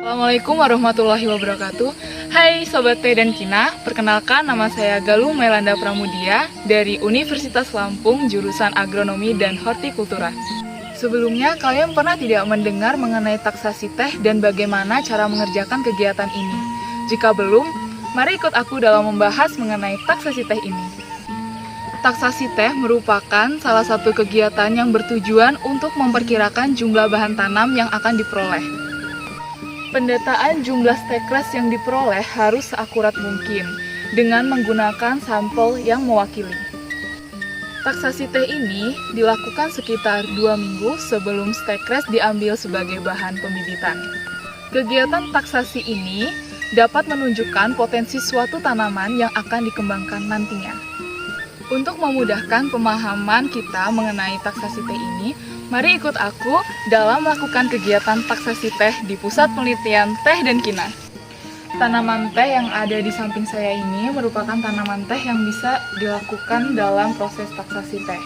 Assalamualaikum warahmatullahi wabarakatuh. Hai Sobat Teh dan Kina, perkenalkan nama saya Galuh Melanda Pramudia dari Universitas Lampung, jurusan Agronomi dan Hortikultura. Sebelumnya, kalian pernah tidak mendengar mengenai taksasi teh dan bagaimana cara mengerjakan kegiatan ini? Jika belum, mari ikut aku dalam membahas mengenai taksasi teh ini. Taksasi teh merupakan salah satu kegiatan yang bertujuan untuk memperkirakan jumlah bahan tanam yang akan diperoleh. Pendataan jumlah stekres yang diperoleh harus seakurat mungkin dengan menggunakan sampel yang mewakili. Taksasi teh ini dilakukan sekitar 2 minggu sebelum stekres diambil sebagai bahan pembibitan. Kegiatan taksasi ini dapat menunjukkan potensi suatu tanaman yang akan dikembangkan nantinya. Untuk memudahkan pemahaman kita mengenai taksasi teh ini, mari ikut aku dalam melakukan kegiatan taksasi teh di Pusat Penelitian Teh dan Kina. Tanaman teh yang ada di samping saya ini merupakan tanaman teh yang bisa dilakukan dalam proses taksasi teh.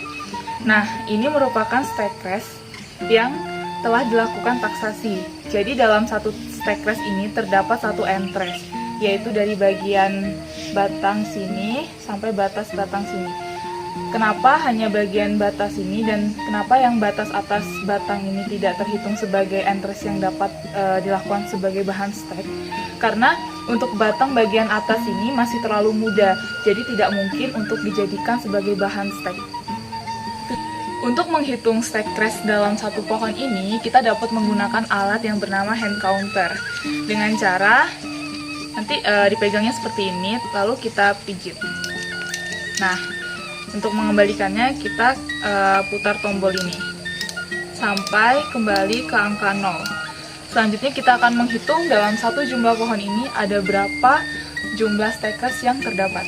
Nah, ini merupakan stekres yang telah dilakukan taksasi. Jadi dalam satu stekres ini terdapat satu entres, yaitu dari bagian batang sini sampai batas batang sini. Kenapa hanya bagian batas ini dan kenapa yang batas atas batang ini tidak terhitung sebagai entres yang dapat dilakukan sebagai bahan stek? Karena untuk batang bagian atas ini masih terlalu muda, jadi tidak mungkin untuk dijadikan sebagai bahan stek. Untuk menghitung stekres dalam satu pohon ini, kita dapat menggunakan alat yang bernama hand counter. Dengan cara nanti dipegangnya seperti ini, lalu kita pijit. Nah, untuk mengembalikannya kita putar tombol ini sampai kembali ke angka 0. Selanjutnya kita akan menghitung dalam satu jumlah pohon ini ada berapa jumlah stekres yang terdapat.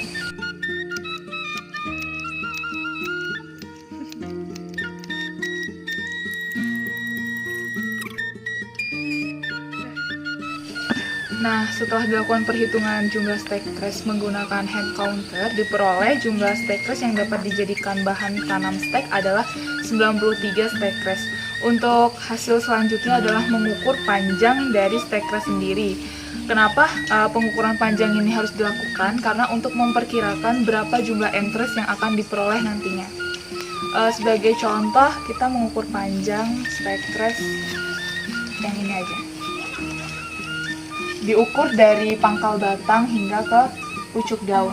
Nah, setelah dilakukan perhitungan jumlah stekres menggunakan hand counter, diperoleh jumlah stekres yang dapat dijadikan bahan tanam stek adalah 93 stekres. Untuk hasil selanjutnya adalah mengukur panjang dari stekres sendiri. Kenapa pengukuran panjang ini harus dilakukan? Karena untuk memperkirakan berapa jumlah entres yang akan diperoleh nantinya. Sebagai contoh, kita mengukur panjang stekres yang ini aja. Diukur dari pangkal batang hingga ke pucuk daun.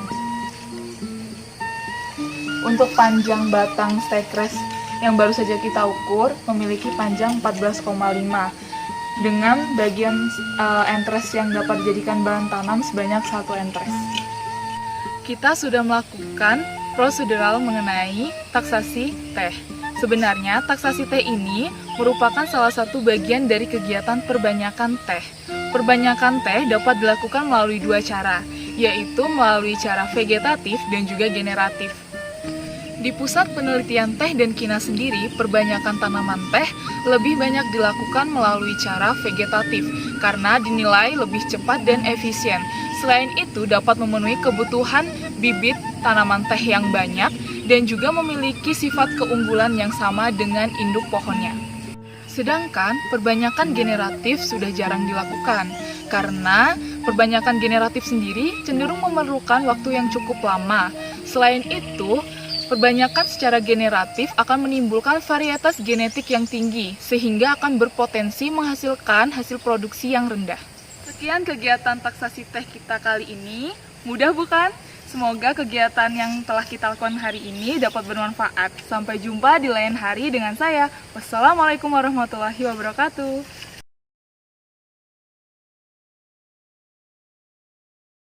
Untuk panjang batang stekres yang baru saja kita ukur memiliki panjang 14,5 dengan bagian entres yang dapat dijadikan bahan tanam sebanyak 1 entres. Kita sudah melakukan prosedural mengenai taksasi teh. Sebenarnya taksasi teh ini merupakan salah satu bagian dari kegiatan perbanyakan teh. Perbanyakan teh dapat dilakukan melalui 2 cara, yaitu melalui cara vegetatif dan juga generatif. Di Pusat Penelitian Teh dan Kina sendiri, perbanyakan tanaman teh lebih banyak dilakukan melalui cara vegetatif karena dinilai lebih cepat dan efisien. Selain itu, dapat memenuhi kebutuhan bibit tanaman teh yang banyak dan juga memiliki sifat keunggulan yang sama dengan induk pohonnya. Sedangkan perbanyakan generatif sudah jarang dilakukan, karena perbanyakan generatif sendiri cenderung memerlukan waktu yang cukup lama. Selain itu, perbanyakan secara generatif akan menimbulkan varietas genetik yang tinggi, sehingga akan berpotensi menghasilkan hasil produksi yang rendah. Sekian kegiatan taksasi teh kita kali ini, mudah bukan? Semoga kegiatan yang telah kita lakukan hari ini dapat bermanfaat. Sampai jumpa di lain hari dengan saya. Wassalamualaikum warahmatullahi wabarakatuh.